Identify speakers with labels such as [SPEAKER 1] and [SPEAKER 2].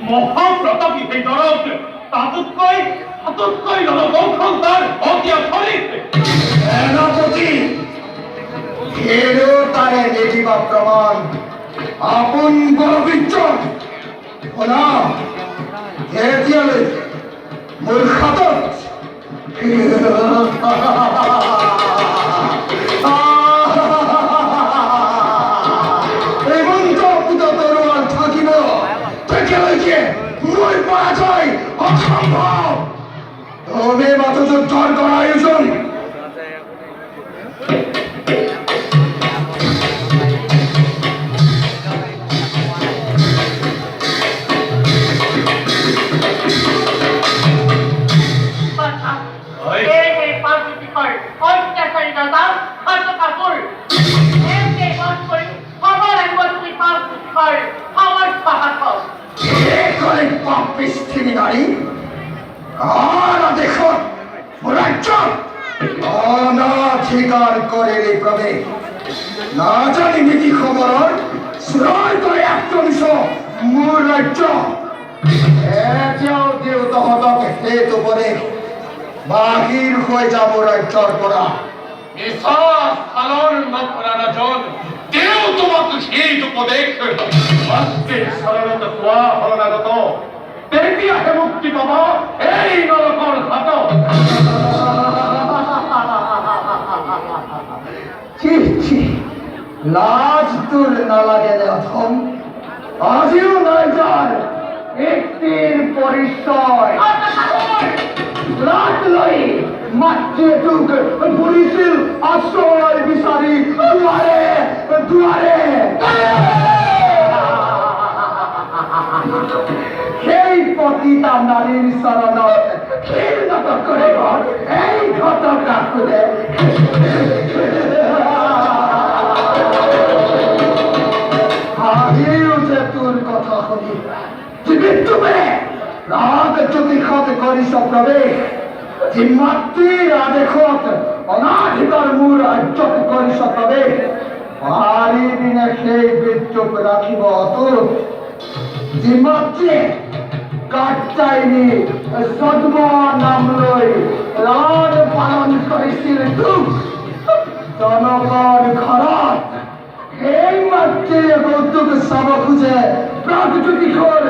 [SPEAKER 1] মহাপ্ৰতাপী সেই দৰৱ তাতোতকৈ ৰণকৌশলতাৰ অতিয়া চলিত
[SPEAKER 2] সেনাপতি তাৰে নিদিবা প্ৰমাণ আপোন বলবিজ্জন শুনা এতিয়ালৈ মোৰ হাতত তৰোৱাল থাকিব তেতিয়ালৈকে মোৰ পৰাজয় অসম্ভৱ তুমি মাথো যুদ্ধৰ কৰা আয়োজন অনাধিকাৰ কৰিলে প্ৰৱেশ নাজানি নীতি খবৰৰ চুৰই কৰি আক্ৰমিছ মোৰ ৰাজ্য এতিয়াও দিওঁ তহঁতক সেইটো উপদেশ বাহিৰ হৈ যাব ৰাজ্যৰ পৰা
[SPEAKER 1] স্থানৰ নপৰা ৰাজন তেওঁ তোমাক সেইটো উপদেশ শাস্তিৰ চৰণত কোৱা শৰণাগত তেতিয়াহে মুক্তি পাব এই নৰকৰ হাতত
[SPEAKER 2] লাজ তোৰ নালাগে অথম আজিও নাই যাৰ ব্যক্তিৰ পৰিচয় লাজ লৈ মাতৃয়ে তোক ফুৰিছিল আশ্ৰয় বিচাৰি দুৱাৰে দুৱাৰে সেই পতিতা নাৰীৰ চৰণত ক্ষীণত কৰিব এই ঘটকা খুলে হাঁহিও যে তোৰ কথা শুনি তুমি ৰাগ জ্যোতিষত কৰিছ প্ৰৱেশ যি মাতৃৰ আদেশত অনাধিকাৰ মোৰ ৰাজ্যত কৰিছ প্ৰৱেশ পাৰিবিনে সেই বিদ্যুৎ ৰাখিব অতুত যি মাতৃয়ে কাটাইনি সদ্ম নাম লৈ ৰাজ পালন কৰিছিল তোক জনকৰ ঘৰত সেই মাতৃয়ে তোক চাব খোজে প্ৰাগজ্যোতিষৰ